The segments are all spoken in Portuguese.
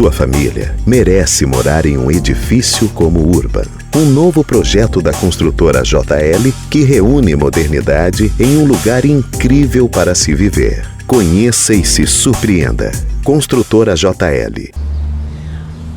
sua família merece morar em um edifício como o Urban. Um novo projeto da construtora JL que reúne modernidade em um lugar incrível para se viver. Conheça e se surpreenda. Construtora JL.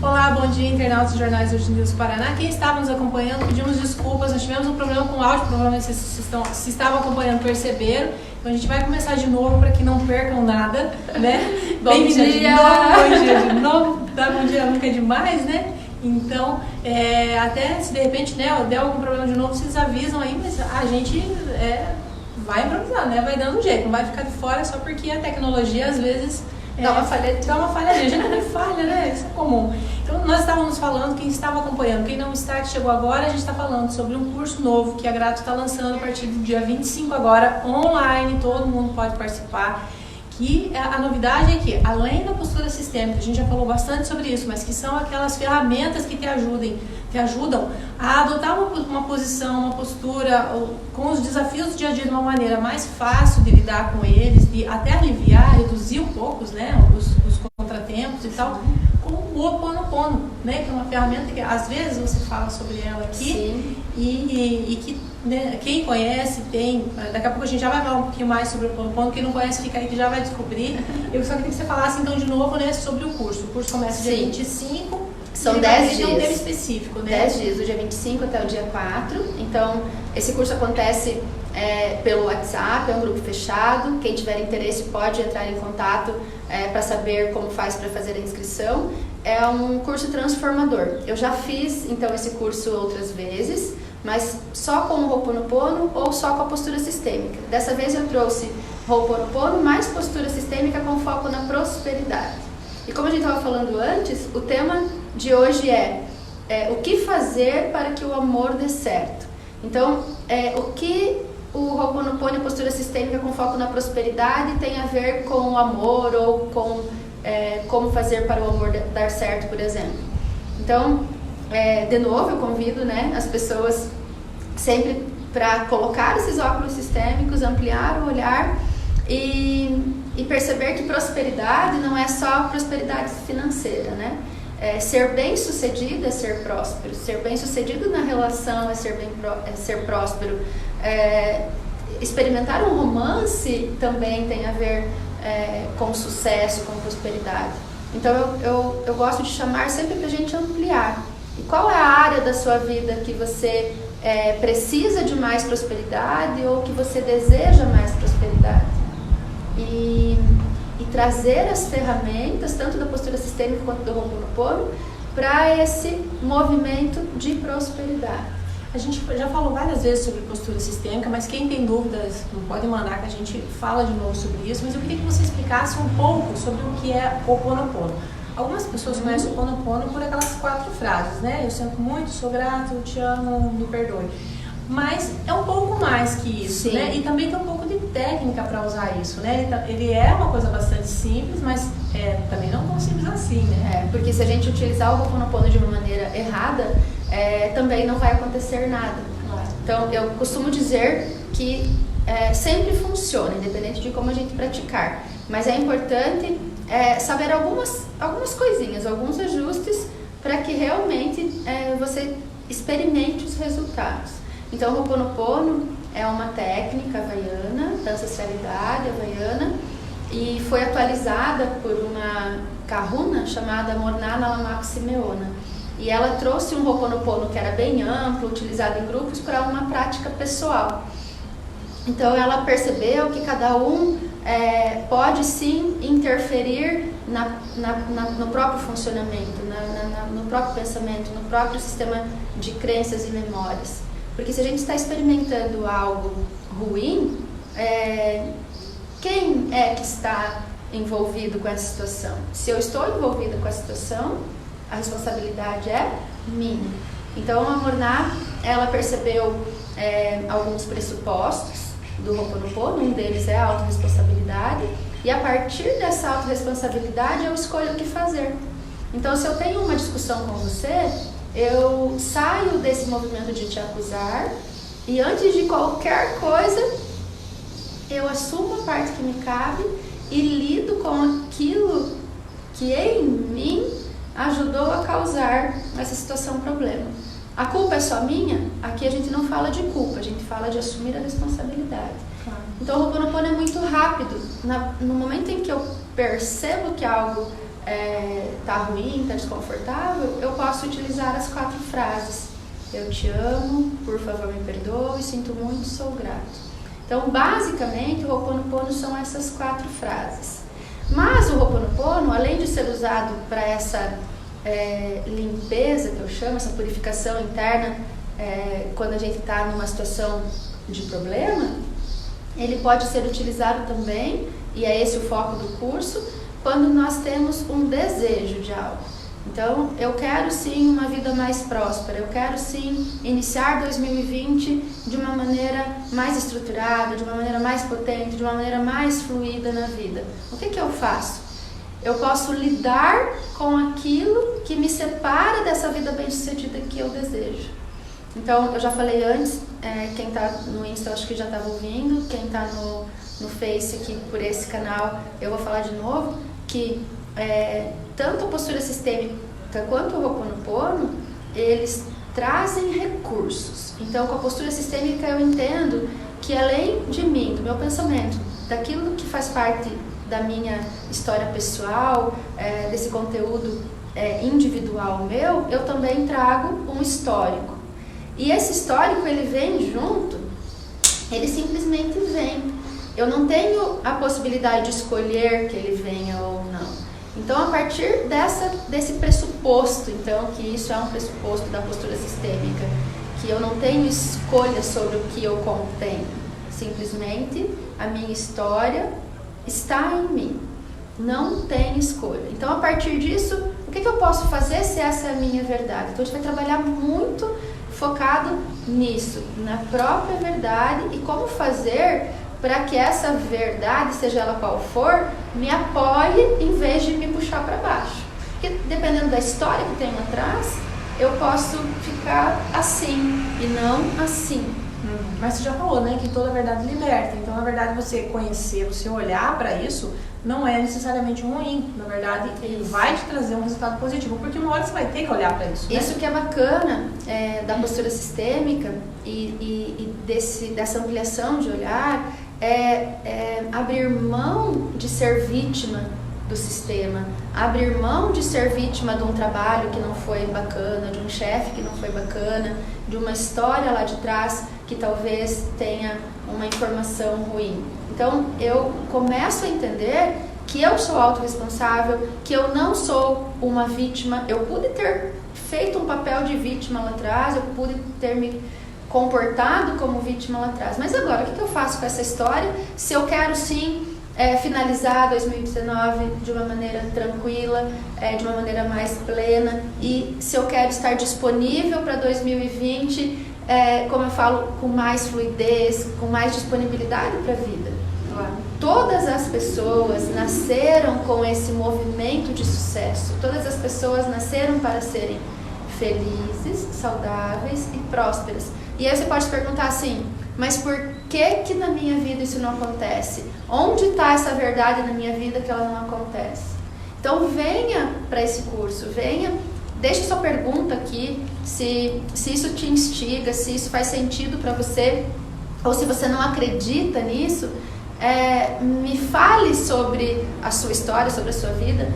Olá, bom dia, internautas do Jornais Hoje News Paraná. Quem estava nos acompanhando, pedimos desculpas, nós tivemos um problema com o áudio, provavelmente se estavam acompanhando, perceberam. Então a gente vai começar de novo para que não percam nada, né? Bom dia! Bom dia de novo, dar bom dia nunca é demais, né? Então, até se de repente der algum problema de novo, vocês avisam aí, mas a gente vai improvisar, né? Vai dando um jeito, não vai ficar de fora só porque a tecnologia às vezes dá uma falhadinha, a gente também falha, né? Isso é comum. Então, nós estávamos falando, quem estava acompanhando, quem não está, que chegou agora, a gente está falando sobre um curso novo que a Grato está lançando a partir do dia 25 agora, online, todo mundo pode participar. Que a novidade é que, além da postura sistêmica, a gente já falou bastante sobre isso, mas que são aquelas ferramentas que te ajudam a adotar uma posição, uma postura, com os desafios do dia a dia de uma maneira mais fácil de lidar com eles, de até aliviar, reduzir um pouco, né, os contratempos e tal, com o Ho'oponopono, né, que é uma ferramenta que às vezes você fala sobre ela aqui e que, né, quem conhece tem, daqui a pouco a gente já vai falar um pouquinho mais sobre o Ho'oponopono, quem não conhece fica aí que já vai descobrir. Eu só queria que você falasse então de novo, né, sobre o curso. O curso começa dia 25. São 10 dias. Um tema específico, né? 10 dias, do dia 25 até o dia 4. Então, esse curso acontece pelo WhatsApp, é um grupo fechado. Quem tiver interesse pode entrar em contato para saber como faz para fazer a inscrição. É um curso transformador. Eu já fiz, então, esse curso outras vezes, mas só com o Ho'oponopono ou só com a postura sistêmica. Dessa vez eu trouxe Ho'oponopono mais postura sistêmica com foco na prosperidade. E como a gente estava falando antes, o tema de hoje é o que fazer para que o amor dê certo. Então, o que o Ho'oponopono e a postura sistêmica com foco na prosperidade tem a ver com o amor ou com como fazer para o amor dar certo, por exemplo. Então, de novo, eu convido, né, as pessoas sempre para colocar esses óculos sistêmicos, ampliar o olhar e perceber que prosperidade não é só prosperidade financeira, né? Ser bem-sucedido é ser próspero, ser bem-sucedido na relação é ser próspero, experimentar um romance também tem a ver com sucesso, com prosperidade. Então eu gosto de chamar sempre para a gente ampliar. E qual é a área da sua vida que você precisa de mais prosperidade ou que você deseja mais prosperidade? E trazer as ferramentas, tanto da postura sistêmica quanto do Ho'oponopono, para esse movimento de prosperidade. A gente já falou várias vezes sobre postura sistêmica, mas quem tem dúvidas não pode mandar que a gente fala de novo sobre isso, mas eu queria que você explicasse um pouco sobre o que é Ho'oponopono. Algumas pessoas conhecem o Ho'oponopono por aquelas 4 frases, né? Eu sinto muito, sou grato, te amo, me perdoe. Mas é um pouco mais que isso, né? E também tem um pouco de técnica para usar isso, né? Ele é uma coisa bastante simples, mas também não tão simples assim, né? Porque se a gente utilizar o Ho'oponopono de uma maneira errada, também não vai acontecer nada. Então, eu costumo dizer que sempre funciona, independente de como a gente praticar. Mas é importante saber algumas coisinhas, alguns ajustes, para que realmente você experimente os resultados. Então, o Ho'oponopono é uma técnica havaiana, da ancestralidade havaiana, e foi atualizada por uma kahuna chamada Morna Nalamaku Simeona. E ela trouxe um Ho'oponopono que era bem amplo, utilizado em grupos, para uma prática pessoal. Então, ela percebeu que cada um pode sim interferir no próprio funcionamento, no próprio pensamento, no próprio sistema de crenças e memórias. Porque se a gente está experimentando algo ruim, quem é que está envolvido com essa situação? Se eu estou envolvida com a situação, a responsabilidade é minha. Então a Morna, ela percebeu alguns pressupostos do Ho'oponopono, um deles é a autorresponsabilidade, e a partir dessa autorresponsabilidade eu escolho o que fazer. Então, se eu tenho uma discussão com você, eu saio desse movimento de te acusar e antes de qualquer coisa, eu assumo a parte que me cabe e lido com aquilo que em mim ajudou a causar essa situação problema. A culpa é só minha? Aqui a gente não fala de culpa, a gente fala de assumir a responsabilidade. Claro. Então o Ho'oponopono é muito rápido. No momento em que eu percebo que algo está ruim, está desconfortável, eu posso utilizar as 4 frases. Eu te amo, por favor me perdoe, sinto muito, sou grato. Então, basicamente, o Ho'oponopono são essas 4 frases. Mas o Ho'oponopono, além de ser usado para essa limpeza, que eu chamo, essa purificação interna, quando a gente está numa situação de problema, ele pode ser utilizado também, e é esse o foco do curso, quando nós temos um desejo de algo. Então, eu quero sim uma vida mais próspera, eu quero sim iniciar 2020 de uma maneira mais estruturada, de uma maneira mais potente, de uma maneira mais fluida na vida. O que eu faço? Eu posso lidar com aquilo que me separa dessa vida bem-sucedida que eu desejo. Então, eu já falei antes, quem está no Insta acho que já estava ouvindo, quem está no Face aqui por esse canal, eu vou falar de novo, que tanto a postura sistêmica quanto o Ho'oponopono, eles trazem recursos. Então, com a postura sistêmica eu entendo que além de mim, do meu pensamento, daquilo que faz parte da minha história pessoal, desse conteúdo individual meu, eu também trago um histórico. E esse histórico, ele vem junto, ele simplesmente vem. Eu não tenho a possibilidade de escolher que ele venha ou não. Então, a partir desse pressuposto, então, que isso é um pressuposto da postura sistêmica, que eu não tenho escolha sobre o que eu contenho, simplesmente a minha história está em mim, não tem escolha. Então, a partir disso, o que eu posso fazer se essa é a minha verdade? Então, a gente vai trabalhar muito focado nisso, na própria verdade e como fazer para que essa verdade, seja ela qual for, me apoie em vez de me puxar para baixo. Porque dependendo da história que tem atrás, eu posso ficar assim e não assim. Mas você já falou, né, que toda verdade liberta. Então, na verdade, você conhecer, você olhar para isso, não é necessariamente ruim. Na verdade, ele vai te trazer um resultado positivo, porque uma hora você vai ter que olhar para isso, né? Isso que é bacana da postura sistêmica e dessa ampliação de olhar é abrir mão de ser vítima do sistema, abrir mão de ser vítima de um trabalho que não foi bacana, de um chefe que não foi bacana, de uma história lá de trás que talvez tenha uma informação ruim. Então, eu começo a entender que eu sou autorresponsável, que eu não sou uma vítima. Eu pude ter feito um papel de vítima lá atrás, eu pude ter me comportado como vítima lá atrás. Mas agora, o que eu faço com essa história? Se eu quero sim finalizar 2019 de uma maneira tranquila, de uma maneira mais plena, e se eu quero estar disponível para 2020, como eu falo, com mais fluidez, com mais disponibilidade para a vida. Claro. Todas as pessoas nasceram com esse movimento de sucesso, todas as pessoas nasceram para serem felizes, saudáveis e prósperas. E aí você pode perguntar assim, mas por que na minha vida isso não acontece? Onde está essa verdade na minha vida que ela não acontece? Então venha para esse curso, deixe sua pergunta aqui, se isso te instiga, se isso faz sentido para você, ou se você não acredita nisso, me fale sobre a sua história, sobre a sua vida,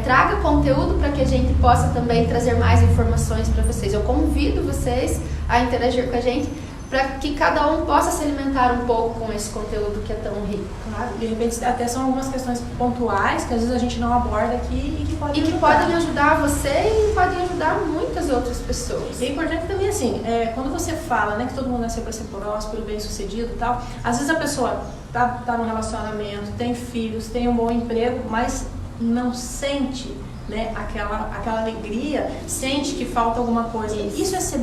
traga conteúdo para que a gente possa também trazer mais informações para vocês. Eu convido vocês a interagir com a gente, para que cada um possa se alimentar um pouco com esse conteúdo que é tão rico. Claro, de repente até são algumas questões pontuais que às vezes a gente não aborda aqui e que podem ajudar você e podem ajudar muitas outras pessoas. E é importante também assim, quando você fala, né, que todo mundo nasceu para ser próspero, bem sucedido e tal, às vezes a pessoa tá num relacionamento, tem filhos, tem um bom emprego, mas não sente, né, aquela alegria, sente que falta alguma coisa. Isso é ser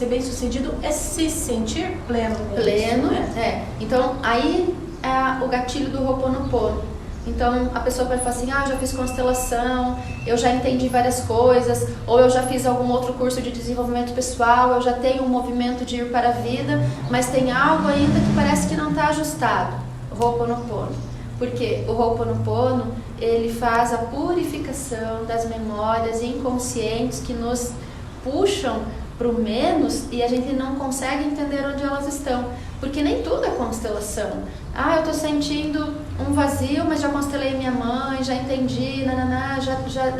bem sucedido, é se sentir pleno. Pleno, isso, né? Então, aí é o gatilho do Ho'oponopono. Então, a pessoa vai falar assim, eu já fiz constelação, eu já entendi várias coisas, ou eu já fiz algum outro curso de desenvolvimento pessoal, eu já tenho um movimento de ir para a vida, mas tem algo ainda que parece que não está ajustado. Ho'oponopono. Porque o Ho'oponopono, ele faz a purificação das memórias inconscientes que nos puxam para o menos e a gente não consegue entender onde elas estão, porque nem tudo é constelação. Eu estou sentindo um vazio, mas já constelei minha mãe, já entendi,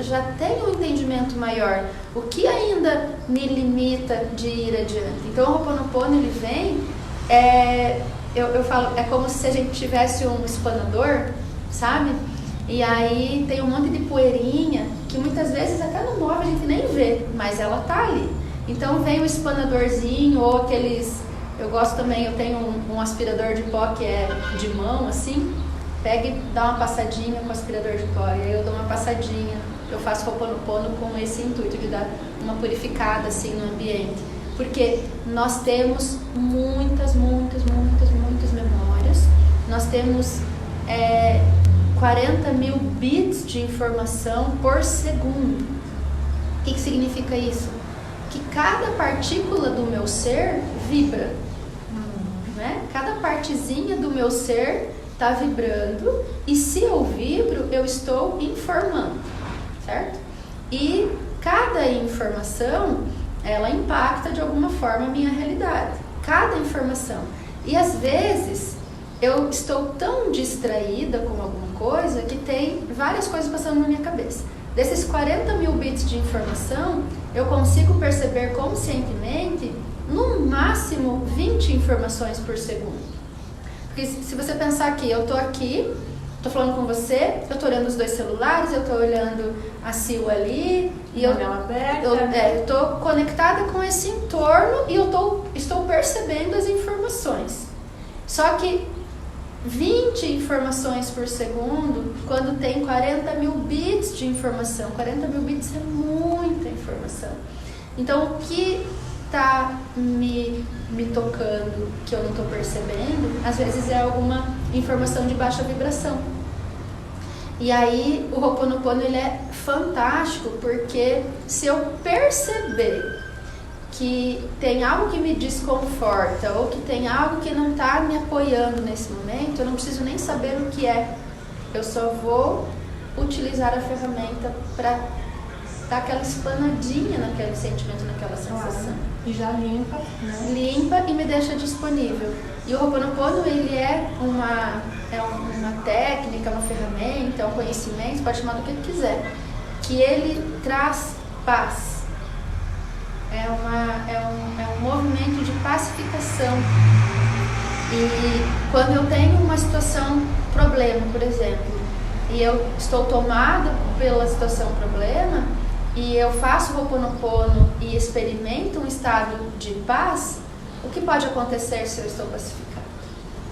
já tenho um entendimento maior. O que ainda me limita de ir adiante? Então o Ho'oponopono, ele vem, eu falo, é como se a gente tivesse um espanador, sabe? E aí tem um monte de poeirinha que muitas vezes até no móvel a gente nem vê, mas ela tá ali. Então vem o espanadorzinho ou aqueles... Eu gosto também, eu tenho um aspirador de pó que é de mão, assim. Pega e dá uma passadinha com o aspirador de pó. E aí eu dou uma passadinha. Eu faço Ho'oponopono com esse intuito de dar uma purificada, assim, no ambiente. Porque nós temos muitas memórias. Nós temos 40 mil bits de informação por segundo. O que significa isso? Que cada partícula do meu ser vibra, né? Cada partezinha do meu ser está vibrando, e se eu vibro, eu estou informando, certo? E cada informação, ela impacta de alguma forma a minha realidade, cada informação. E às vezes eu estou tão distraída com alguma coisa que tem várias coisas passando na minha cabeça. Desses 40 mil bits de informação, eu consigo perceber conscientemente, no máximo, 20 informações por segundo. Porque se você pensar que eu estou aqui, estou falando com você, eu estou olhando os dois celulares, eu estou olhando a Sil ali, e eu estou conectada com esse entorno e estou percebendo as informações. Só que 20 informações por segundo, quando tem 40 mil bits de informação. 40 mil bits é muita informação. Então, o que está me tocando que eu não estou percebendo, às vezes é alguma informação de baixa vibração. E aí, o Ho'oponopono, ele é fantástico, porque se eu perceber que tem algo que me desconforta ou que tem algo que não está me apoiando nesse momento, eu não preciso nem saber o que é. Eu só vou utilizar a ferramenta para dar aquela explanadinha naquele sentimento, naquela sensação. E já limpa, né? Limpa e me deixa disponível. E o Ho'oponopono, ele é uma técnica, uma ferramenta, é um conhecimento, pode chamar do que quiser, que ele traz paz. É um movimento de pacificação. E quando eu tenho uma situação problema, por exemplo, e eu estou tomada pela situação problema, e eu faço o Ho'oponopono e experimento um estado de paz, o que pode acontecer se eu estou pacificada?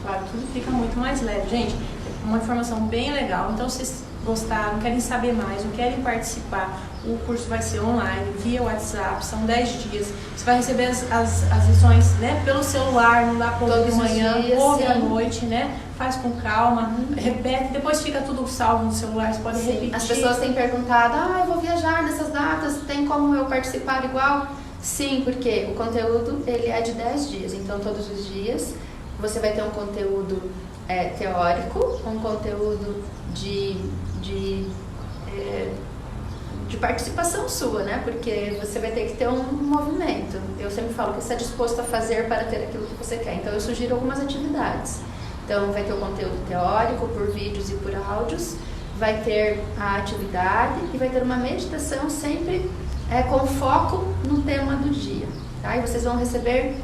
Claro, tudo fica muito mais leve. Gente, uma informação bem legal. Então, se vocês gostaram, querem saber mais, ou querem participar, o curso vai ser online, via WhatsApp, são 10 dias. Você vai receber as lições, né, pelo celular, não dá para ouvir de manhã, ouve à noite, né? Faz com calma, repete, depois fica tudo salvo no celular, você pode repetir. As pessoas têm perguntado, eu vou viajar nessas datas, tem como eu participar igual? Sim, porque o conteúdo, ele é de 10 dias, então todos os dias você vai ter um conteúdo teórico, um conteúdo de participação sua, né? Porque você vai ter que ter um movimento. Eu sempre falo que você está disposto a fazer para ter aquilo que você quer. Então eu sugiro algumas atividades. Então vai ter o conteúdo teórico por vídeos e por áudios, vai ter a atividade e vai ter uma meditação sempre com foco no tema do dia. Tá? E vocês vão receber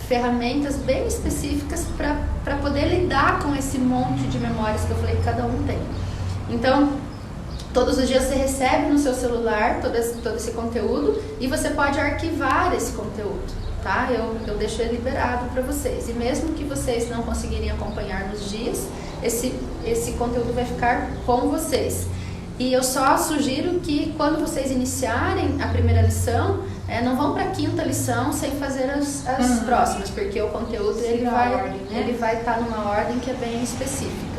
ferramentas bem específicas para poder lidar com esse monte de memórias que eu falei que cada um tem. Então, todos os dias você recebe no seu celular todo esse conteúdo e você pode arquivar esse conteúdo, tá? Eu deixo ele liberado para vocês. E mesmo que vocês não conseguirem acompanhar nos dias, esse conteúdo vai ficar com vocês. E eu só sugiro que quando vocês iniciarem a primeira lição, não vão para a quinta lição sem fazer as próximas, porque o conteúdo ele vai estar numa ordem que é bem específica.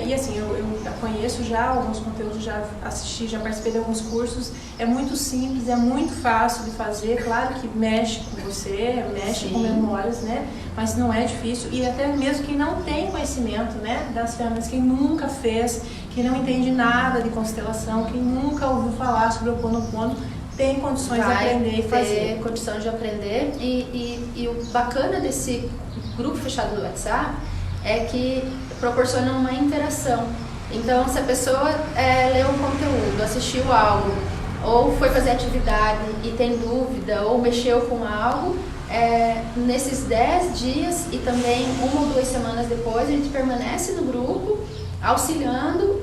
E assim, eu conheço já alguns conteúdos, já assisti, já participei de alguns cursos. É muito simples, é muito fácil de fazer. Claro que mexe com você, mexe com memórias, né? Mas não é difícil. E até mesmo quem não tem conhecimento, né, das ferramentas, quem nunca fez, que não entende nada de constelação, que nunca ouviu falar sobre o Ho'oponopono, tem condições de aprender e fazer. Tem condição de aprender e o bacana desse grupo fechado do WhatsApp é que proporciona uma interação. Então, se a pessoa leu um conteúdo, assistiu algo, ou foi fazer atividade e tem dúvida, ou mexeu com algo, nesses 10 dias e também 1 ou 2 semanas depois, a gente permanece no grupo, auxiliando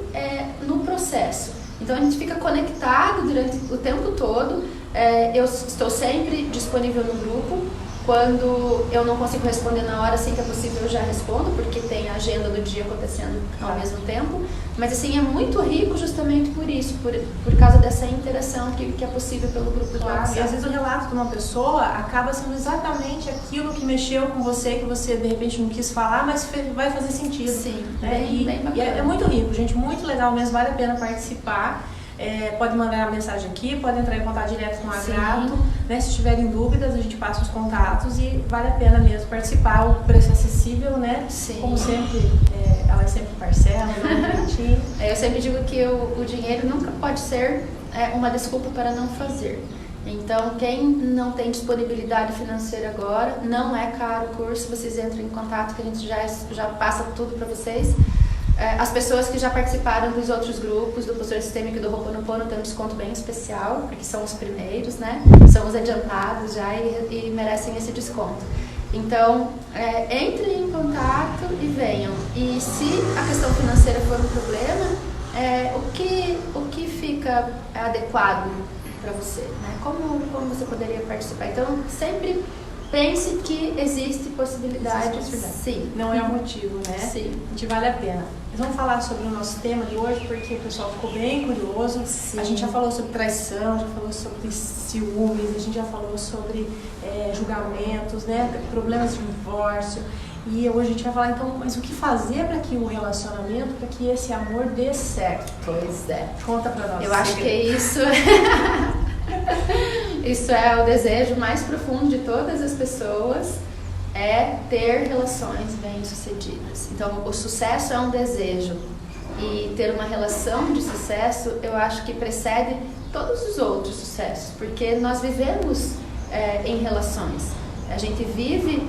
no processo. Então, a gente fica conectado durante o tempo todo. Eu estou sempre disponível no grupo. Quando eu não consigo responder na hora, assim que é possível, eu já respondo, porque tem a agenda do dia acontecendo ao mesmo tempo. Mas, assim, é muito rico justamente por isso, por causa dessa interação que é possível pelo grupo do WhatsApp. E às vezes o relato de uma pessoa acaba sendo exatamente aquilo que mexeu com você, que você de repente não quis falar, mas vai fazer sentido. Sim, né? bem bacana. E é muito rico, gente, muito legal mesmo, vale a pena participar. Pode mandar a mensagem aqui, pode entrar em contato direto com a Grato, né? Se tiverem dúvidas, a gente passa os contatos e vale a pena mesmo participar. O preço é acessível, né? Sim. Como sempre, ela é sempre parcela, Eu sempre digo que o dinheiro nunca pode ser uma desculpa para não fazer. Então, quem não tem disponibilidade financeira agora, não é caro o curso, vocês entram em contato que a gente já passa tudo para vocês. As pessoas que já participaram dos outros grupos, do postura sistêmico e do Ho'oponopono, tem um desconto bem especial, porque são os primeiros, né? São os adiantados já e merecem esse desconto. Então, entrem em contato e venham. E se a questão financeira for um problema, o que fica adequado para você, né? Como você poderia participar? Então, sempre pense que existe possibilidade. Sim. Não é um motivo, né? Sim. A gente vale a pena. Mas vamos falar sobre o nosso tema de hoje, porque o pessoal ficou bem curioso. Sim. A gente já falou sobre traição, já falou sobre ciúmes, a gente já falou sobre julgamentos, né? Problemas de divórcio. E hoje a gente vai falar então, mas o que fazer para que o relacionamento, para que esse amor dê certo? Pois é. Conta pra nós. Eu acho que é isso. Isso é o desejo mais profundo de todas as pessoas, é ter relações bem-sucedidas. Então, o sucesso é um desejo e ter uma relação de sucesso, eu acho que precede todos os outros sucessos, porque nós vivemos em relações. A gente vive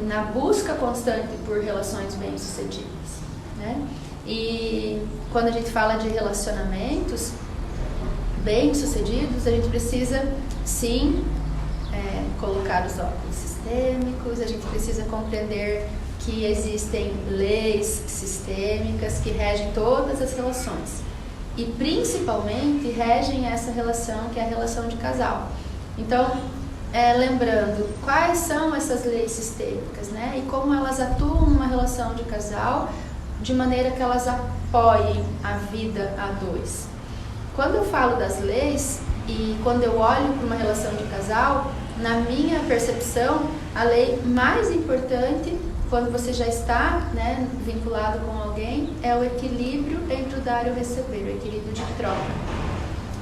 na busca constante por relações bem-sucedidas, né? E quando a gente fala de relacionamentos bem-sucedidos, a gente precisa, sim, colocar os óculos sistêmicos, a gente precisa compreender que existem leis sistêmicas que regem todas as relações e, principalmente, regem essa relação que é a relação de casal. Então, lembrando quais são essas leis sistêmicas, né? E como elas atuam numa relação de casal de maneira que elas apoiem a vida a dois. Quando eu falo das leis e quando eu olho para uma relação de casal, na minha percepção, a lei mais importante quando você já está, né, vinculado com alguém é o equilíbrio entre o dar e o receber, o equilíbrio de troca.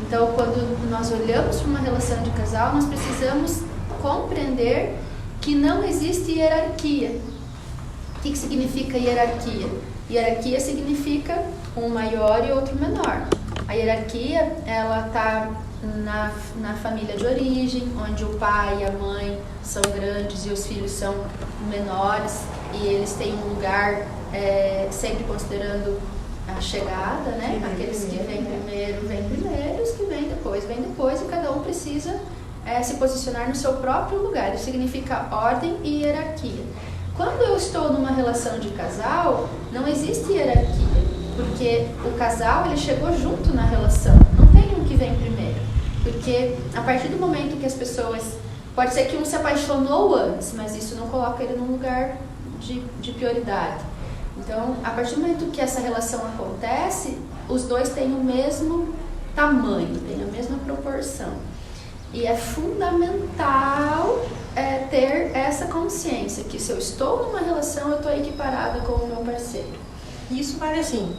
Então, quando nós olhamos para uma relação de casal, nós precisamos compreender que não existe hierarquia. O que significa hierarquia? Hierarquia significa um maior e outro menor. A hierarquia, ela está na família de origem, onde o pai e a mãe são grandes e os filhos são menores, e eles têm um lugar sempre considerando a chegada, né? Aqueles que vêm primeiro, os que vêm depois, e cada um precisa se posicionar no seu próprio lugar. Isso significa ordem e hierarquia. Quando eu estou numa relação de casal, não existe hierarquia, porque o casal ele chegou junto na relação, não tem um que vem primeiro, porque a partir do momento que as pessoas, pode ser que um se apaixonou antes, mas isso não coloca ele num lugar de prioridade. Então, a partir do momento que essa relação acontece, os dois têm o mesmo tamanho, têm a mesma proporção. E é fundamental ter essa consciência que se eu estou numa relação, eu estou equiparada com o meu parceiro. Isso vale assim,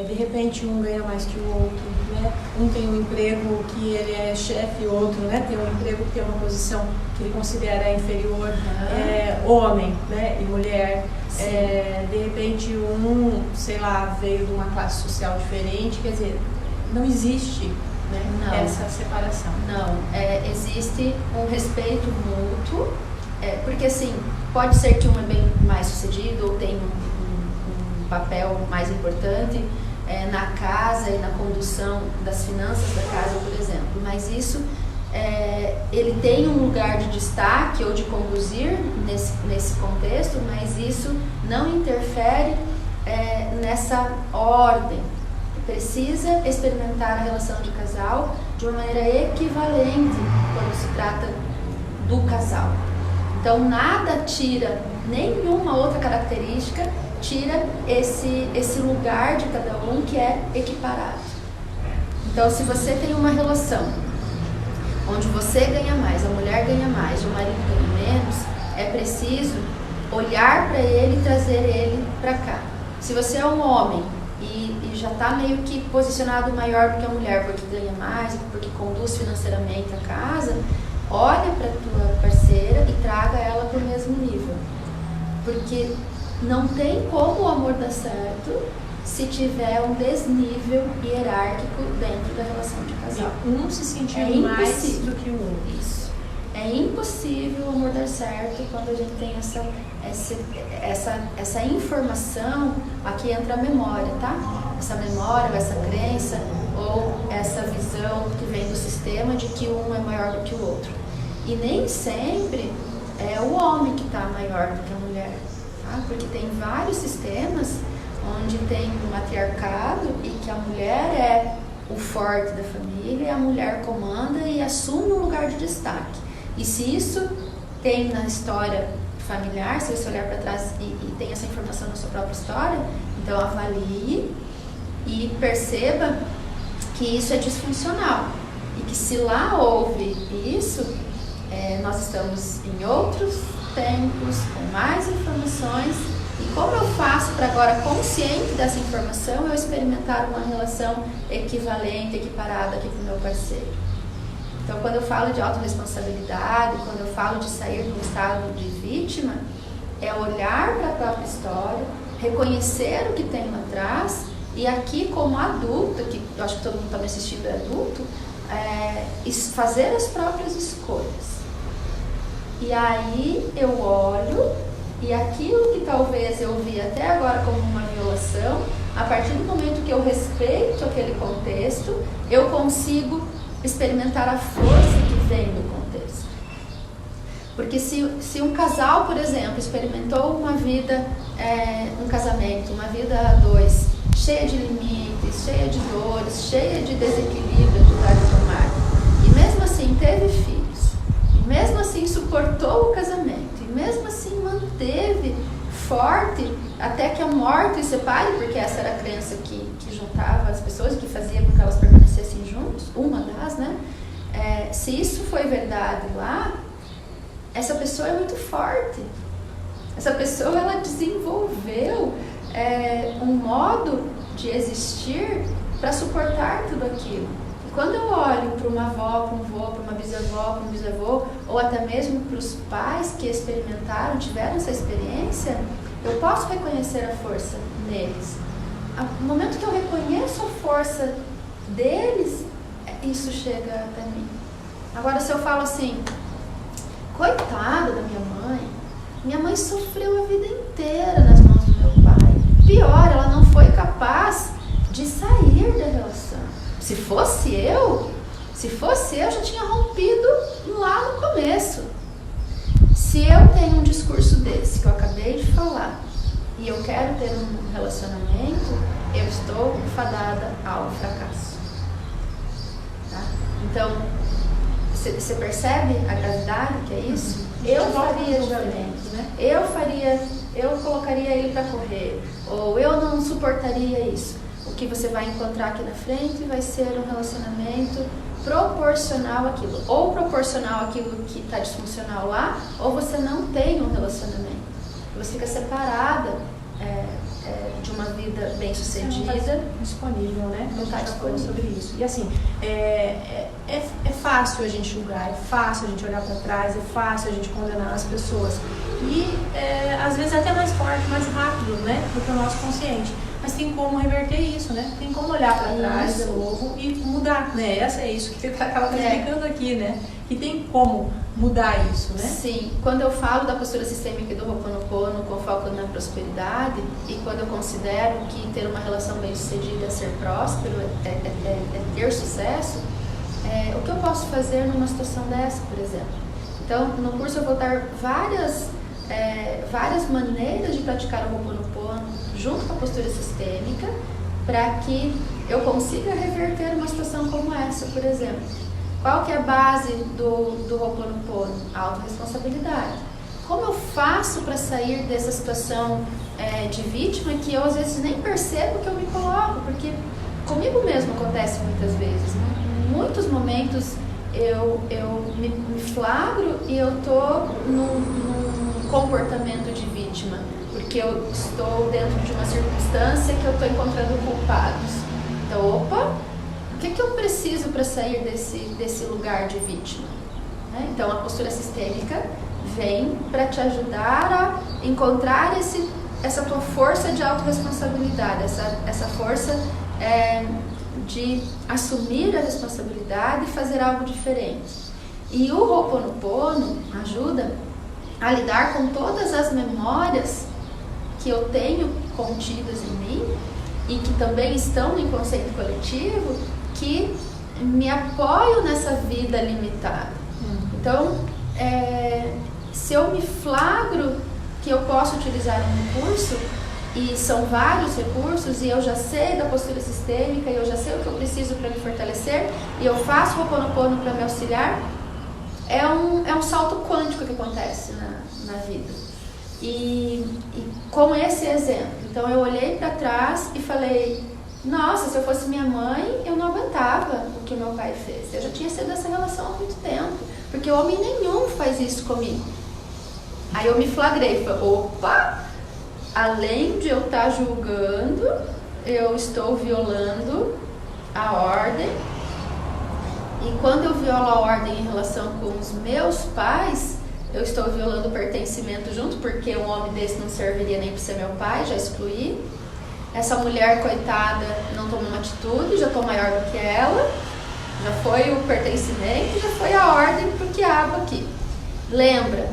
de repente um ganha mais que o outro, né? Um tem um emprego que ele é chefe, outro, né, tem um emprego que tem uma posição que ele considera inferior, homem, né, e mulher. De repente sei lá, veio de uma classe social diferente, quer dizer, não existe, né, essa separação. Não, existe um respeito mútuo, porque assim, pode ser que um é bem mais sucedido ou tem um papel mais importante na casa e na condução das finanças da casa, por exemplo, mas isso, ele tem um lugar de destaque ou de conduzir nesse contexto, mas isso não interfere nessa ordem. Precisa experimentar a relação de casal de uma maneira equivalente quando se trata do casal. Então nada tira, nenhuma outra característica tira esse lugar de cada um que é equiparado. Então se você tem uma relação onde você ganha mais, a mulher ganha mais e o marido ganha menos, é preciso olhar para ele e trazer ele para cá. Se você é um homem e já está meio que posicionado maior do que a mulher, porque ganha mais, porque conduz financeiramente a casa, olha para a tua parceira e traga ela para o mesmo nível. Porque não tem como o amor dar certo se tiver um desnível hierárquico dentro da relação de casal. Um se sentir mais do que o outro. Isso. É impossível o amor dar certo quando a gente tem essa informação. Aqui entra a memória, tá? Essa memória, essa crença ou essa visão que vem do sistema de que um é maior do que o outro. E nem sempre é o homem que está maior do que a mulher, tá? Porque tem vários sistemas onde tem o matriarcado e que a mulher é o forte da família e a mulher comanda e assume um lugar de destaque. E se isso tem na história familiar, se você olhar para trás e tem essa informação na sua própria história, então avalie e perceba que isso é disfuncional e que se lá houve isso, nós estamos em outros tempos, com mais informações. E como eu faço para agora, consciente dessa informação, eu experimentar uma relação equivalente, equiparada aqui com o meu parceiro? Então, quando eu falo de autorresponsabilidade, quando eu falo de sair do estado de vítima, é olhar para a própria história, reconhecer o que tem lá atrás e aqui como adulta, que eu acho que todo mundo está me assistindo é adulto, fazer as próprias escolhas. E aí eu olho e aquilo que talvez eu vi até agora como uma violação, a partir do momento que eu respeito aquele contexto, eu consigo experimentar a força que vem do contexto. Porque se um casal, por exemplo, experimentou uma vida, um casamento, uma vida a dois, cheia de limites, cheia de dores, cheia de desequilíbrio do lado do mar, e mesmo assim teve filhos, e mesmo assim suportou o casamento, e mesmo assim manteve forte até que a morte separe, porque essa era a crença que juntava as pessoas, que fazia com que elas permanecessem juntos, uma das, né? Se isso foi verdade lá, essa pessoa é muito forte. Essa pessoa, ela desenvolveu um modo de existir para suportar tudo aquilo. E quando eu olho para uma avó, para um avô, para uma bisavó, para um bisavô, ou até mesmo para os pais que experimentaram, tiveram essa experiência, eu posso reconhecer a força neles. No momento que eu reconheço a força deles, isso chega até mim. Agora, se eu falo assim, coitada da minha mãe sofreu a vida inteira nas mãos do meu pai. Pior, ela não foi capaz de sair da relação. Se fosse eu já tinha rompido lá no começo. Se eu tenho um discurso desse que eu acabei de falar e eu quero ter um relacionamento, eu estou fadada ao fracasso. Tá? Então, você percebe a gravidade que é isso? Eu faria diferente, né? Eu colocaria ele para correr, ou eu não suportaria isso. O que você vai encontrar aqui na frente vai ser um relacionamento proporcional àquilo, ou proporcional àquilo que está disfuncional lá, ou você não tem um relacionamento. Você fica separada de uma vida bem Não sucedida. está disponível, né? Não está disponível sobre isso. E assim, é fácil a gente julgar, é fácil a gente olhar para trás, é fácil a gente condenar as pessoas. E às vezes é até mais forte, mais rápido, né? Do que o nosso consciente. Mas tem como reverter isso, né? Tem como olhar para trás de novo e mudar, né? É isso que você acaba explicando aqui, né? Que tem como mudar isso, né? Sim, quando eu falo da postura sistêmica e do Ho'oponopono com foco na prosperidade, e quando eu considero que ter uma relação bem-sucedida é ser próspero, é ter sucesso, o que eu posso fazer numa situação dessa, por exemplo? Então, no curso eu vou dar várias maneiras de praticar o Ho'oponopono junto com a postura sistêmica para que eu consiga reverter uma situação como essa, por exemplo. Qual que é a base do Ho'oponopono? A autorresponsabilidade. Como eu faço para sair dessa situação de vítima que eu às vezes nem percebo que eu me coloco? Porque comigo mesmo acontece muitas vezes. Em muitos momentos eu me flagro e eu estou num comportamento de vítima, porque eu estou dentro de uma circunstância que eu estou encontrando culpados. Então, opa, o que eu preciso para sair desse lugar de vítima? Então, a postura sistêmica vem para te ajudar a encontrar essa tua força de autorresponsabilidade, essa força de assumir a responsabilidade e fazer algo diferente. E o Ho'oponopono ajuda a lidar com todas as memórias que eu tenho contidas em mim e que também estão no inconsciente coletivo, que me apoiam nessa vida limitada. Então, se eu me flagro que eu posso utilizar um recurso, e são vários recursos, e eu já sei da postura sistêmica, e eu já sei o que eu preciso para me fortalecer, e eu faço o Ho'oponopono para me auxiliar, é um salto quântico que acontece na vida. E com esse exemplo, então eu olhei para trás e falei, nossa, se eu fosse minha mãe, eu não aguentava o que meu pai fez. Eu já tinha sido dessa relação há muito tempo, porque homem nenhum faz isso comigo. Aí eu me flagrei, falei, opa, além de eu estar julgando, eu estou violando a ordem. E quando eu violo a ordem em relação com os meus pais, eu estou violando o pertencimento junto, porque um homem desse não serviria nem para ser meu pai, já excluí. Essa mulher, coitada, não tomou uma atitude, já estou maior do que ela, já foi o pertencimento, já foi a ordem para o quiabo aqui. Lembra,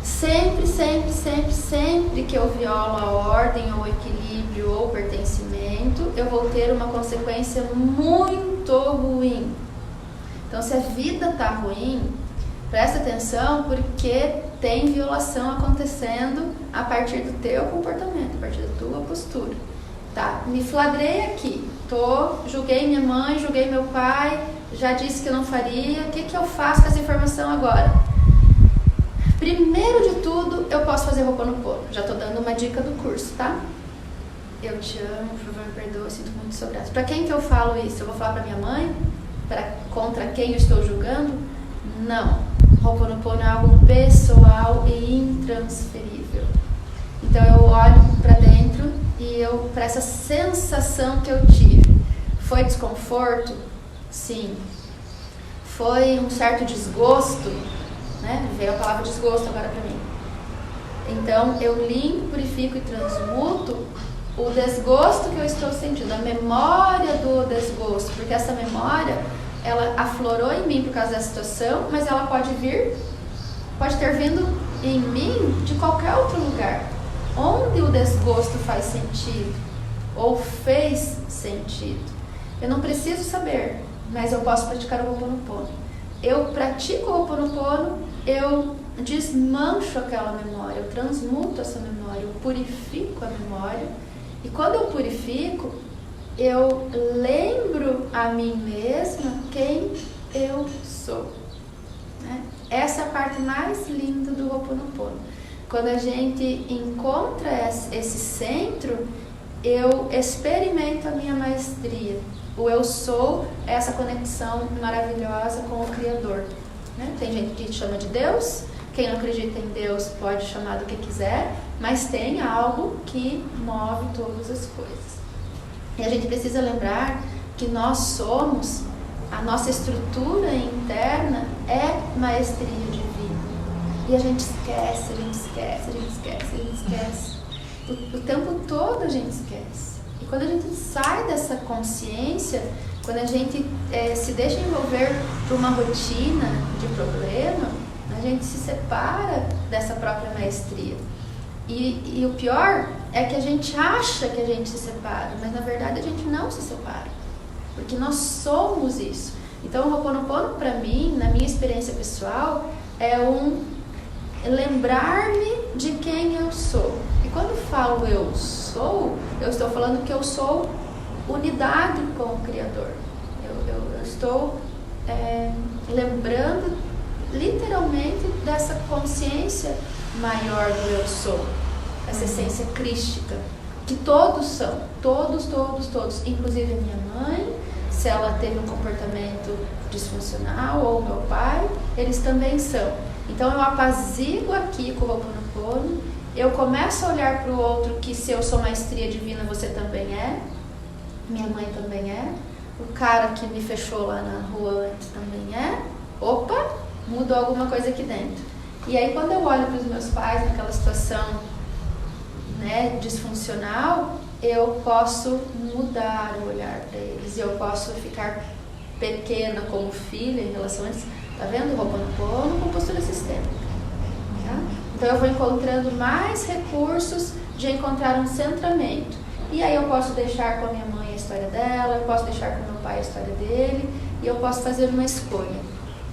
sempre, sempre, sempre, sempre que eu violo a ordem, ou equilíbrio, ou pertencimento, eu vou ter uma consequência muito ruim. Então, se a vida está ruim, presta atenção, porque tem violação acontecendo a partir do teu comportamento, a partir da tua postura. Tá? Me flagrei aqui, julguei minha mãe, julguei meu pai, já disse que eu não faria, o que eu faço com essa informação agora? Primeiro de tudo, eu posso fazer Ho'oponopono. Já estou dando uma dica do curso, tá? Eu te amo, por favor, me perdoa, sinto muito seu graça. Para quem que eu falo isso? Eu vou falar para minha mãe? Contra quem eu estou julgando? Não. Ho'oponopono é algo pessoal e intransferível. Então eu olho para dentro e para essa sensação que eu tive. Foi desconforto? Sim. Foi um certo desgosto? Né? Veio a palavra desgosto agora para mim. Então eu limpo, purifico e transmuto o desgosto que eu estou sentindo, a memória do desgosto, porque essa memória, ela aflorou em mim por causa da situação, mas ela pode ter vindo em mim de qualquer outro lugar, onde o desgosto faz sentido, ou fez sentido. Eu não preciso saber, mas eu posso praticar o Ho'oponopono. Eu pratico o Ho'oponopono, eu desmancho aquela memória, eu transmuto essa memória, eu purifico a memória, e quando eu purifico, eu lembro a mim mesma quem eu sou. Né? Essa é a parte mais linda do Ho'oponopono. Quando a gente encontra esse centro, eu experimento a minha maestria. O eu sou é essa conexão maravilhosa com o Criador. Né? Tem gente que chama de Deus, Quem não acredita em Deus pode chamar do que quiser, mas tem algo que move todas as coisas. E a gente precisa lembrar que nós somos, a nossa estrutura interna é maestria divina. E a gente esquece. O tempo todo a gente esquece. E quando a gente sai dessa consciência, quando a gente se deixa envolver por uma rotina de problema, a gente se separa dessa própria maestria. E o pior é que a gente acha que a gente se separa, mas na verdade a gente não se separa, porque nós somos isso. Então o Ho'oponopono, para mim, na minha experiência pessoal, é lembrar-me de quem eu sou. E quando falo eu sou, eu estou falando que eu sou unidade com o Criador. Eu estou lembrando literalmente dessa consciência maior do eu sou, essa essência crística, que todos são, todos, inclusive a minha mãe, se ela teve um comportamento disfuncional, ou meu pai, eles também são. Então eu apazigo aqui com o Ho'oponopono, eu começo a olhar para o outro que se eu sou maestria divina, você também é, minha mãe também é, o cara que me fechou lá na rua antes também é, opa, mudou alguma coisa aqui dentro. E aí quando eu olho para os meus pais naquela situação, né, disfuncional, eu posso mudar o olhar para eles, e eu posso ficar pequena como filha em relação a eles. Tá vendo o Ho'oponopono com postura sistêmica? Tá? Então eu vou encontrando mais recursos de encontrar um centramento. E aí eu posso deixar com a minha mãe a história dela, eu posso deixar com o meu pai a história dele, e eu posso fazer uma escolha.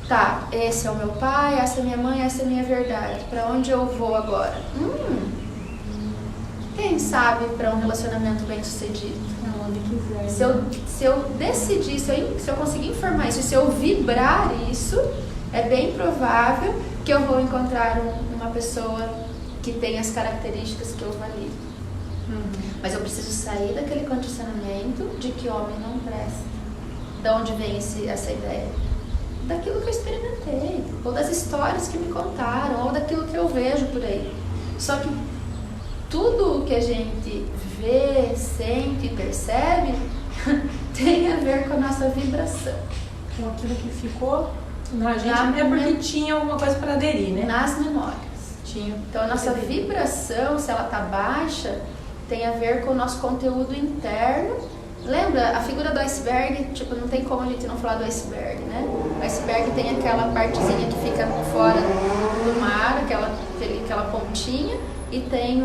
Tá, esse é o meu pai, essa é a minha mãe, essa é a minha verdade. Para onde eu vou agora? Quem sabe para um relacionamento bem sucedido? Onde quiser. Se eu decidir, se eu conseguir informar isso, se eu vibrar isso, é bem provável que eu vou encontrar uma pessoa que tem as características que eu valido. Mas eu preciso sair daquele condicionamento de que homem não presta. De onde vem essa ideia? Daquilo que eu experimentei, ou das histórias que me contaram, ou daquilo que eu vejo por aí. Só que tudo o que a gente vê, sente e percebe tem a ver com a nossa vibração. Com aquilo que ficou na gente, é porque tinha alguma coisa para aderir, né? Nas memórias. Tinha. Então a nossa vibração, se ela está baixa, tem a ver com o nosso conteúdo interno. Lembra a figura do iceberg? Tipo, não tem como a gente não falar do iceberg, né? O iceberg tem aquela partezinha que fica fora do mar, aquela pontinha, e tem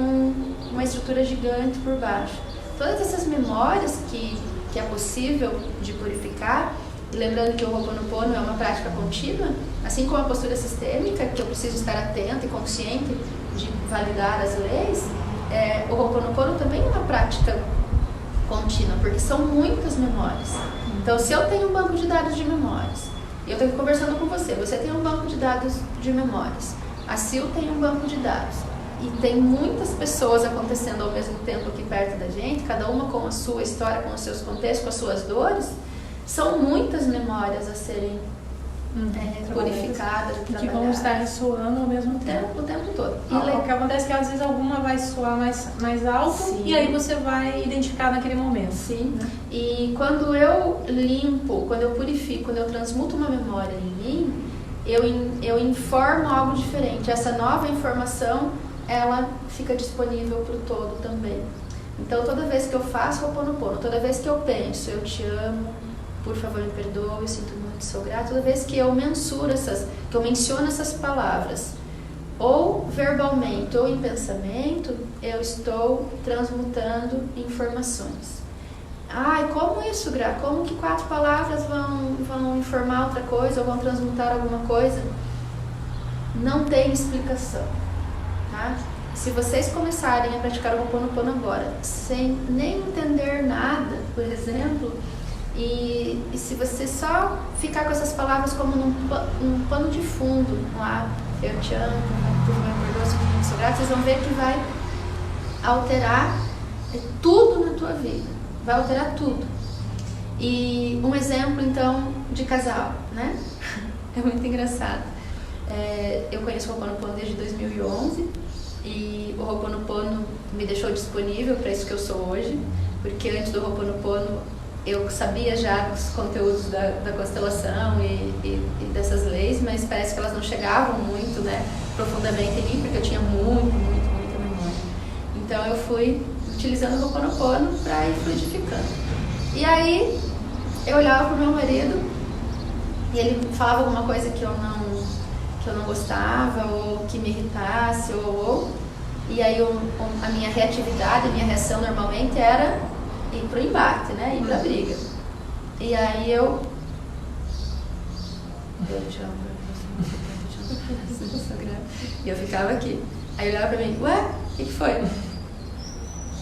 uma estrutura gigante por baixo. Todas essas memórias que é possível de purificar, e lembrando que o Ho'oponopono é uma prática contínua, assim como a postura sistêmica, que eu preciso estar atenta e consciente de validar as leis, o Ho'oponopono também é uma prática contínua, porque são muitas memórias. Então, se eu tenho um banco de dados de memórias, e eu estou conversando com você tem um banco de dados de memórias, a Sil tem um banco de dados, e tem muitas pessoas acontecendo ao mesmo tempo aqui perto da gente, cada uma com a sua história, com os seus contextos, com as suas dores, são muitas memórias a serem purificadas e que vão estar ressoando ao mesmo tempo. O tempo todo. E o que acontece é que às vezes alguma vai soar mais alto. Sim. E aí você vai identificar naquele momento. Sim. E quando eu limpo, quando eu purifico, quando eu transmuto uma memória em mim, eu informo algo diferente. Essa nova informação, ela fica disponível para o todo também. Então toda vez que eu faço o Ho'oponopono, toda vez que eu penso, eu te amo, por favor me perdoe, eu sinto muito, sou grata, toda vez que eu menciono essas palavras, ou verbalmente ou em pensamento, eu estou transmutando informações. Ai, como isso, Gra? Como que 4 palavras vão informar outra coisa ou vão transmutar alguma coisa? Não tem explicação, tá? Se vocês começarem a praticar o Ho'oponopono agora, sem nem entender nada, por exemplo, e se você só ficar com essas palavras como num pano de fundo, lá, eu te amo, por favor, me perdoe, sou grata, vocês vão ver que vai alterar tudo na tua vida, vai alterar tudo. E um exemplo, então, de casal, né? É muito engraçado. Eu conheço o Ho'oponopono desde 2011 e o Ho'oponopono me deixou disponível para isso que eu sou hoje, porque antes do Ho'oponopono eu sabia já dos conteúdos da constelação e dessas leis, mas parece que elas não chegavam muito, né, profundamente em mim, porque eu tinha muita memória. Então eu fui utilizando o Ho'oponopono para ir fluidificando. E aí eu olhava pro meu marido e ele falava alguma coisa que eu não gostava ou que me irritasse e aí a minha reatividade, a minha reação normalmente era ir pro embate, né, ir pra briga. E aí eu e eu ficava aqui. Aí ele olhava pra mim, ué, o que foi?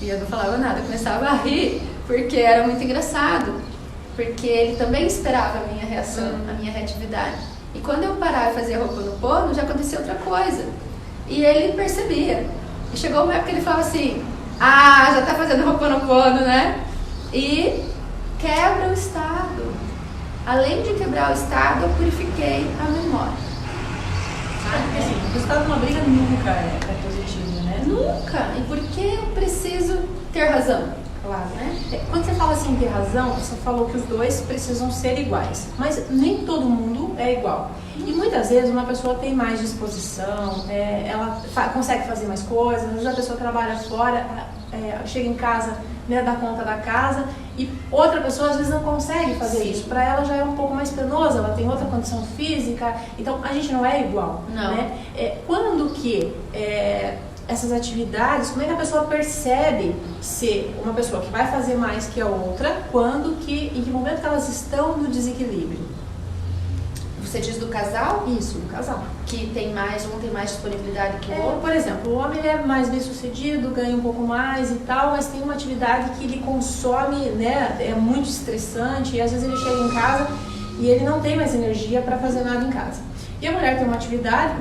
E eu não falava nada, eu começava a rir, porque era muito engraçado, porque ele também esperava a minha reação, a minha reatividade. E quando eu parava e fazia Ho'oponopono, já acontecia outra coisa. E ele percebia. E chegou uma época que ele falava assim, já tá fazendo Ho'oponopono, né? E quebra o estado. Além de quebrar o estado, eu purifiquei a memória. Assim, o resultado de uma briga nunca é positivo, né? Nunca. E por que eu preciso ter razão? Claro, né? Quando você fala assim ter razão, você falou que os dois precisam ser iguais, mas nem todo mundo é igual. E muitas vezes uma pessoa tem mais disposição, ela consegue fazer mais coisas, às vezes a pessoa trabalha fora, chega em casa, né, dá conta da casa, e outra pessoa às vezes não consegue fazer isso. Para ela já é um pouco mais penoso, ela tem outra condição física, então a gente não é igual. Não. Né? Quando que essas atividades, como é que a pessoa percebe ser uma pessoa que vai fazer mais que a outra, em que momento que elas estão no desequilíbrio? Você diz do casal? Isso, do casal. Que um tem mais disponibilidade que o outro? Por exemplo, o homem é mais bem sucedido, ganha um pouco mais e tal, mas tem uma atividade que ele consome, né, é muito estressante, e às vezes ele chega em casa e ele não tem mais energia para fazer nada em casa. E a mulher tem uma atividade,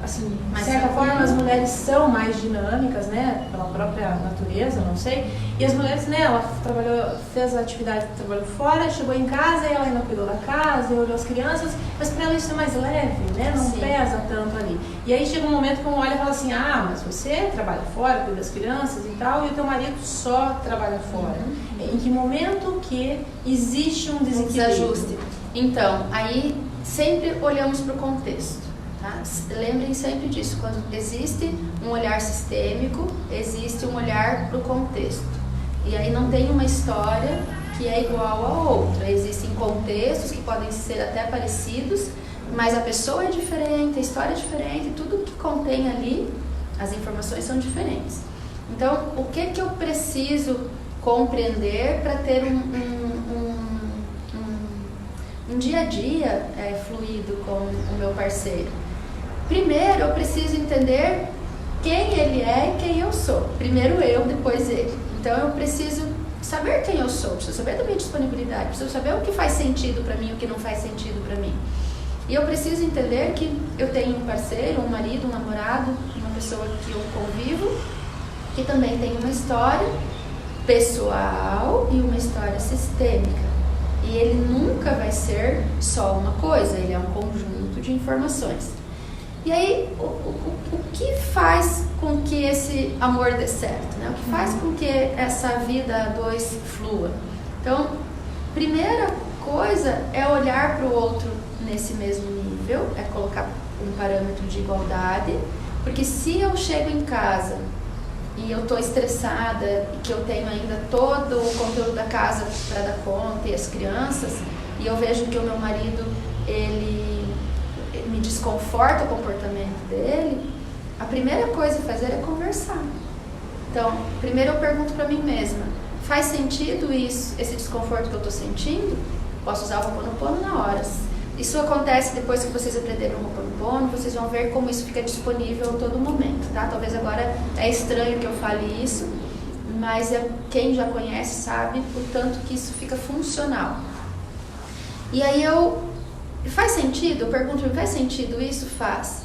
assim, de certa forma as mulheres são mais dinâmicas, né, pela própria natureza, não sei, e as mulheres, né, ela fez a atividade, trabalhou fora, chegou em casa e ela ainda cuidou da casa, olhou as crianças, mas para ela isso é mais leve, né, não pesa tanto ali. E aí chega um momento que um olha e fala assim, mas você trabalha fora, cuida das crianças e tal, e o teu marido só trabalha fora. Em que momento que existe um desequilíbrio? Então, aí sempre olhamos para o contexto. Tá? Lembrem sempre disso, quando existe um olhar sistêmico, existe um olhar para o contexto. E aí não tem uma história que é igual a outra. Existem contextos que podem ser até parecidos, mas a pessoa é diferente, a história é diferente, tudo que contém ali, as informações são diferentes. Então, o que eu preciso compreender para ter um dia a dia fluido com o meu parceiro? Primeiro, eu preciso entender quem ele é e quem eu sou. Primeiro eu, depois ele. Então, eu preciso saber quem eu sou, preciso saber da minha disponibilidade, preciso saber o que faz sentido para mim e o que não faz sentido para mim. E eu preciso entender que eu tenho um parceiro, um marido, um namorado, uma pessoa que eu convivo, que também tem uma história pessoal e uma história sistêmica. E ele nunca vai ser só uma coisa, ele é um conjunto de informações. E aí, o que faz com que esse amor dê certo, né? O que faz com que essa vida a dois flua? Então, primeira coisa é olhar para o outro nesse mesmo nível, é colocar um parâmetro de igualdade, porque se eu chego em casa e eu estou estressada e que eu tenho ainda todo o conteúdo da casa para dar conta e as crianças, e eu vejo que o meu marido, ele me desconforta o comportamento dele, a primeira coisa a fazer é conversar. Então, primeiro eu pergunto para mim mesma, faz sentido isso, esse desconforto que eu estou sentindo? Posso usar o Ho'oponopono na hora. Isso acontece depois que vocês aprenderam o Ho'oponopono, vocês vão ver como isso fica disponível a todo momento, tá? Talvez agora é estranho que eu fale isso, mas quem já conhece sabe o tanto que isso fica funcional. E aí faz sentido? Eu pergunto, faz sentido isso? Faz.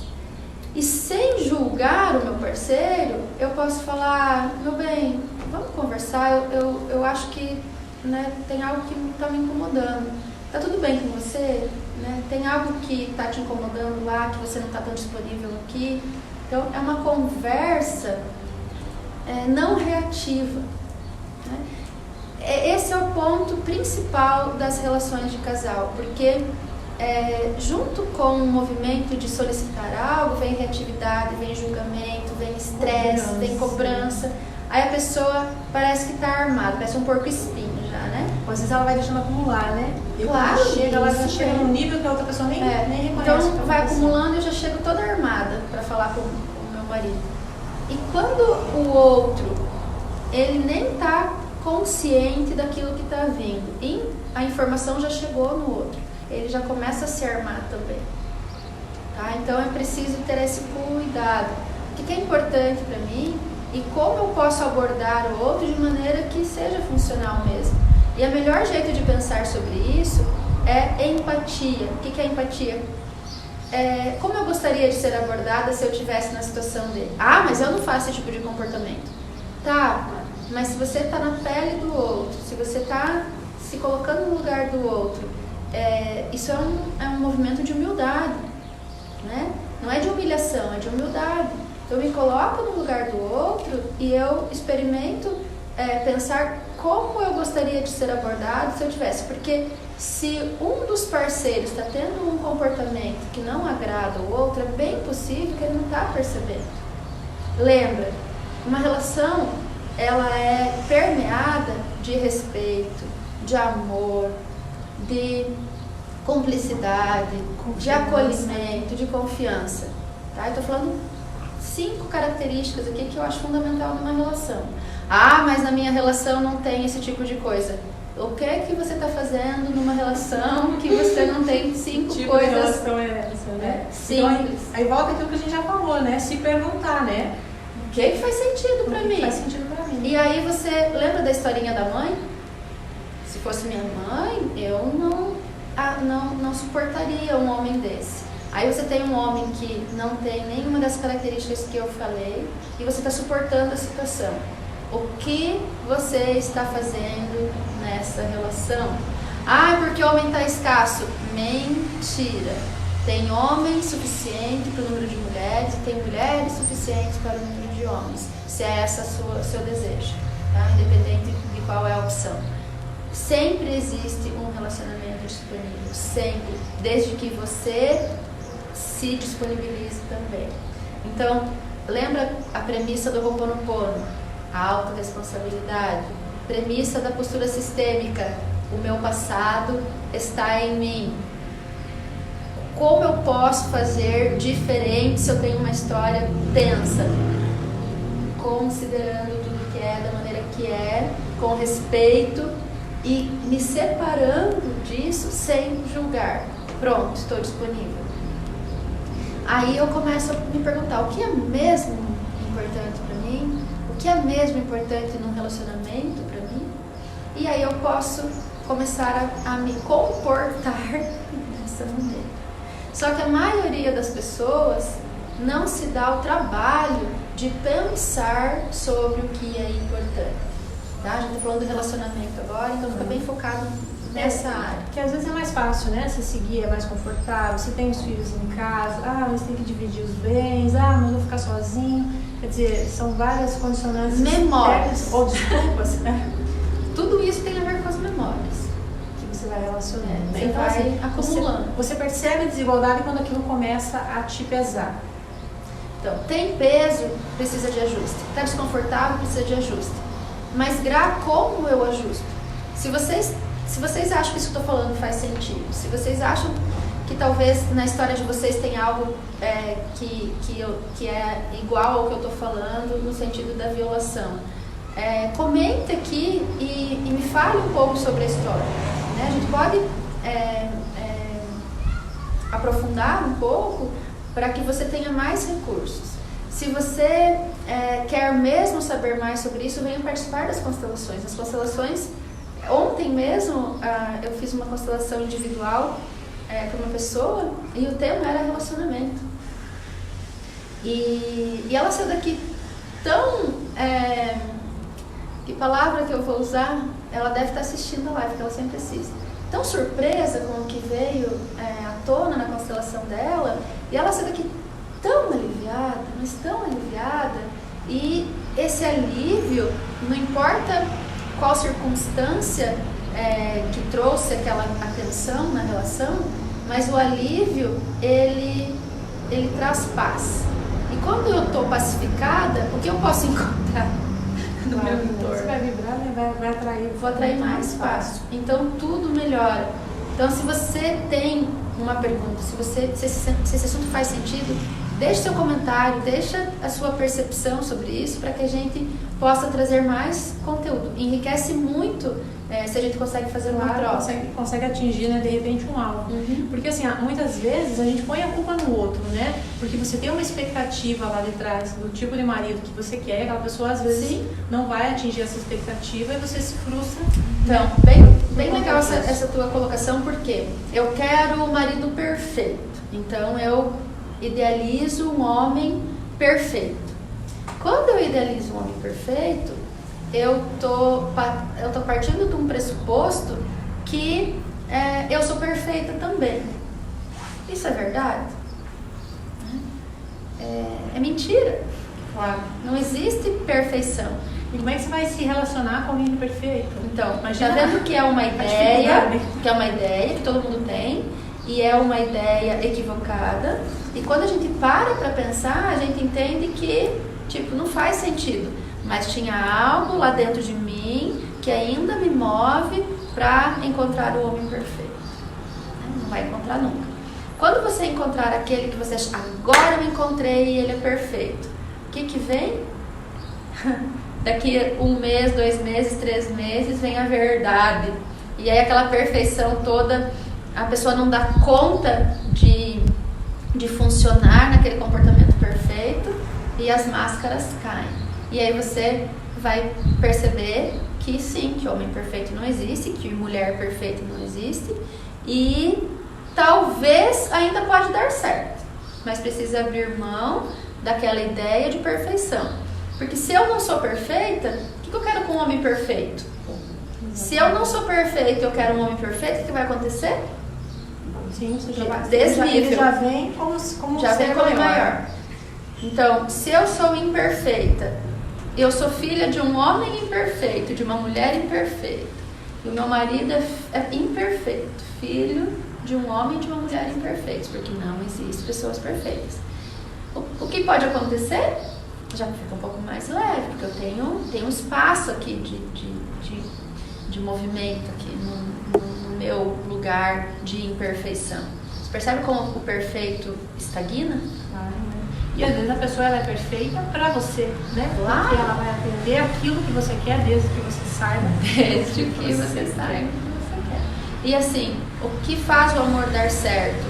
E sem julgar o meu parceiro, eu posso falar, meu bem, vamos conversar, eu acho que, né, tem algo que está me incomodando. Tá tudo bem com você? Né? tem algo que está te incomodando lá, que você não está tão disponível aqui. Então, é uma conversa não reativa. Né? Esse é o ponto principal das relações de casal, porque junto com o movimento de solicitar algo, vem reatividade, vem julgamento, vem estresse, vem cobrança. Aí a pessoa parece que está armada, parece um porco-espinho já, né? Às vezes ela vai deixando acumular, né? Claro, ela já chega num nível que a outra pessoa nem reconhece. Então vai acumulando e eu já chego toda armada para falar com o meu marido. E quando o outro, ele nem está consciente daquilo que está vindo, e a informação já chegou no outro, ele já começa a se armar também. Tá? Então é preciso ter esse cuidado. O que é importante para mim e como eu posso abordar o outro de maneira que seja funcional mesmo. E o melhor jeito de pensar sobre isso é empatia. O que é empatia? Como eu gostaria de ser abordada se eu estivesse na situação dele? Ah, mas eu não faço esse tipo de comportamento. Tá, mas se você está na pele do outro, se você está se colocando no lugar do outro, isso é um movimento de humildade, né? Não é de humilhação, é de humildade. Eu me coloco no lugar do outro e eu experimento pensar como eu gostaria de ser abordado se eu tivesse. Porque se um dos parceiros está tendo um comportamento que não agrada o outro, é bem possível que ele não está percebendo. Lembra, uma relação, ela é permeada de respeito, de amor, de cumplicidade, de acolhimento, de confiança. Tá? Eu estou falando 5 características aqui que eu acho fundamental numa relação. Ah, mas na minha relação não tem esse tipo de coisa. O que é que você está fazendo numa relação que você não tem 5 tipo coisas? De relação é essa, né? Simples. Então, aí volta aquilo que a gente já falou, né? Se perguntar, né? O que faz sentido para mim? Faz sentido para mim. E aí você lembra da historinha da mãe? Se fosse minha mãe, eu não suportaria um homem desse. Aí você tem um homem que não tem nenhuma das características que eu falei e você está suportando a situação. O que você está fazendo nessa relação? Ah, porque o homem está escasso. Mentira. Tem homem suficiente para o número de mulheres e tem mulheres suficientes para o número de homens. Se é esse o seu desejo, tá? Independente de qual é a opção. Sempre existe um relacionamento disponível. Sempre. Desde que você se disponibilize também. Então, lembra a premissa do Ho'oponopono? A autorresponsabilidade. Premissa da postura sistêmica. O meu passado está em mim. Como eu posso fazer diferente se eu tenho uma história tensa? Considerando tudo que é, da maneira que é, com respeito e me separando disso sem julgar. Pronto, estou disponível. Aí eu começo a me perguntar, o que é mesmo importante para mim? O que é mesmo importante num relacionamento para mim? E aí eu posso começar a me comportar dessa maneira. Só que a maioria das pessoas não se dá o trabalho de pensar sobre o que é importante. Tá? A gente está falando do relacionamento agora, então fica bem focado nessa área. Que às vezes é mais fácil, né? Você seguir, é mais confortável. Você tem os filhos em casa, mas tem que dividir os bens, mas eu vou ficar sozinho. Quer dizer, são várias condicionantes. Memórias. Ou desculpas. Tudo isso tem a ver com as memórias. Que você vai relacionando. Você Então, vai assim, acumulando. Você percebe a desigualdade quando aquilo começa a te pesar. Então, tem peso, precisa de ajuste. Está desconfortável, precisa de ajuste. Mas, como eu ajusto? Se vocês acham que isso que eu estou falando faz sentido, se vocês acham que talvez na história de vocês tem algo que é igual ao que eu estou falando no sentido da violação, comente aqui e me fale um pouco sobre a história. Né? A gente pode aprofundar um pouco para que você tenha mais recursos. Se você quer mesmo saber mais sobre isso, venha participar das constelações. As constelações, ontem mesmo eu fiz uma constelação individual para uma pessoa e o tema era relacionamento. E ela saiu daqui tão... que palavra que eu vou usar? Ela deve estar assistindo a live, porque ela sempre assiste. tão surpresa com o que veio à tona na constelação dela, e ela saiu daqui tão aliviada, mas tão aliviada, e esse alívio, não importa qual circunstância que trouxe aquela atenção na relação, mas o alívio, ele traz paz. E quando eu estou pacificada, o que eu posso encontrar no meu entorno? Você vai vibrar, né? Vai atrair. Vou atrair mais paz. Então tudo melhora. Então se você tem uma pergunta, se esse assunto faz sentido, deixe seu comentário, deixa a sua percepção sobre isso para que a gente possa trazer mais conteúdo. Enriquece muito se a gente consegue fazer uma troca. Consegue atingir, né, de repente um alvo. Porque assim, muitas vezes a gente põe a culpa no outro, né? Porque você tem uma expectativa lá de trás do tipo de marido que você quer, aquela pessoa às vezes não vai atingir essa expectativa e você se frustra. Então, bem legal essa tua colocação, porque eu quero o marido perfeito. Então eu idealizo um homem perfeito. Quando eu idealizo um homem perfeito, eu tô partindo de um pressuposto que eu sou perfeita também. Isso é verdade? É mentira. Claro. Não existe perfeição. E como é que você vai se relacionar com alguém perfeito? Então, imagina, tá vendo que é uma ideia que todo mundo tem, e é uma ideia equivocada, e quando a gente para pensar, a gente entende que, tipo, não faz sentido, mas tinha algo lá dentro de mim que ainda me move para encontrar o homem perfeito. Não vai encontrar nunca. Quando você encontrar aquele que você acha, agora eu encontrei e ele é perfeito, o que vem? Daqui 1 mês, 2 meses, 3 meses, vem a verdade. E aí aquela perfeição toda, a pessoa não dá conta de funcionar naquele comportamento perfeito e as máscaras caem. E aí você vai perceber que sim, que homem perfeito não existe, que mulher perfeita não existe, e talvez ainda pode dar certo, mas precisa abrir mão daquela ideia de perfeição. Porque se eu não sou perfeita, o que eu quero com um homem perfeito? Se eu não sou perfeita e eu quero um homem perfeito, o que vai acontecer? Sim, desnível. Ele já vem como maior. Então, se eu sou imperfeita, eu sou filha de um homem imperfeito, de uma mulher imperfeita, e o meu marido é imperfeito, filho de um homem e de uma mulher imperfeitos, porque não existem pessoas perfeitas. O que pode acontecer? Já fica um pouco mais leve, porque eu tenho espaço aqui de movimento aqui no meu lugar de imperfeição. Você percebe como o perfeito estagna? Claro, né? E às vezes a pessoa ela é perfeita para você, né? Claro. Porque ela vai atender aquilo que você quer, desde que você saiba. Desde que você saiba o que você quer. E assim, o que faz o amor dar certo?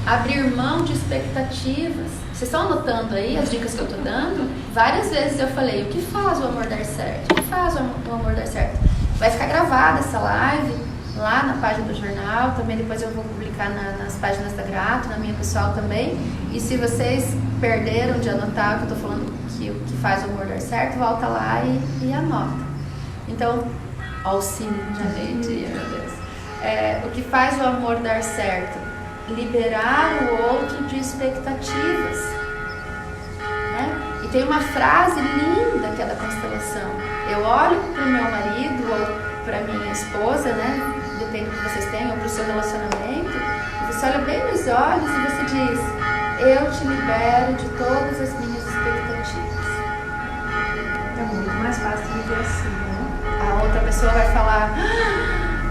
Abrir mão de expectativas. Vocês estão anotando aí as dicas que eu estou dando? Várias vezes eu falei, o que faz o amor dar certo? O que faz o amor dar certo? Vai ficar gravada essa live lá na página do jornal, também depois eu vou publicar nas páginas da Grato, na minha pessoal também. E se vocês perderam de anotar o que eu estou falando, que o que faz o amor dar certo, volta lá e anota. Então, ó o sino de alegria, meu Deus. O que faz o amor dar certo? Liberar o outro de expectativas, né? E tem uma frase linda que é da constelação. Eu olho para o meu marido ou para minha esposa, né? Depende do que vocês têm, ou para o seu relacionamento, e você olha bem nos olhos e você diz, eu te libero de todas as minhas expectativas. É muito mais fácil de viver assim, né? A outra pessoa vai falar,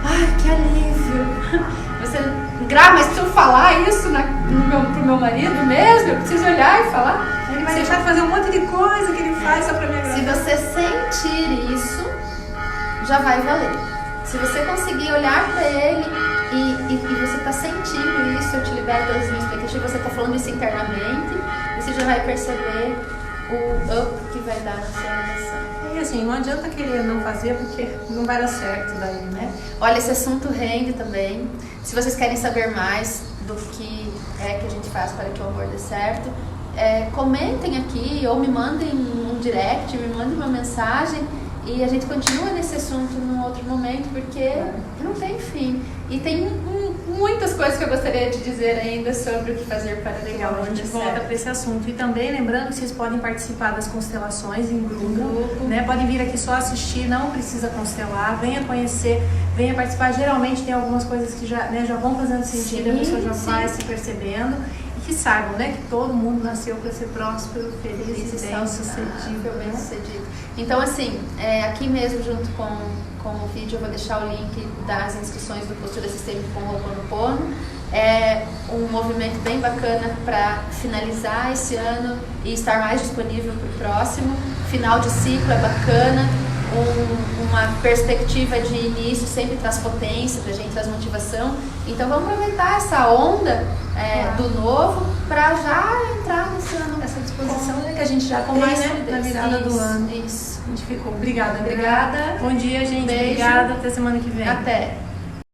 ai, que alívio. Você, mas se eu falar isso pro meu marido mesmo, eu preciso olhar e falar. Ele vai deixar de fazer um monte de coisa que ele faz só pra me agradar. Se você sentir isso, já vai valer. Se você conseguir olhar pra ele e você tá sentindo isso, eu te libero todas as minhas expectativas, você tá falando isso internamente, você já vai perceber o up que vai dar na sua relação. E assim, não adianta querer não fazer porque não vai dar certo daí, né? Olha, esse assunto rende também. Se vocês querem saber mais do que é que a gente faz para que o amor dê certo, comentem aqui ou me mandem um direct, me mandem uma mensagem E a gente continua nesse assunto num outro momento, porque não tem fim. E tem muitas coisas que eu gostaria de dizer ainda sobre o que fazer para legal. A gente volta para esse assunto. E também lembrando que vocês podem participar das constelações em grupo, né? Podem vir aqui só assistir, não precisa constelar. Venha conhecer, venha participar. Geralmente tem algumas coisas que já, né, já vão fazendo sentido, a pessoa já vai se percebendo. E que saibam, né, que todo mundo nasceu para ser próspero, feliz e bem-sucedido. Então, assim, aqui mesmo, junto com o vídeo, eu vou deixar o link das inscrições do Postura Sistêmica com o Ho'oponopono. É um movimento bem bacana para finalizar esse ano e estar mais disponível para o próximo. Final de ciclo é bacana, uma perspectiva de início sempre traz potência para a gente, traz motivação. Então, vamos aproveitar essa onda do novo para já entrar nesse ano. Essa disposição que a gente já começa na virada do ano. Isso. A gente ficou. Obrigada. Obrigada. Bom dia, gente. Beijo. Obrigada. Até semana que vem. Até.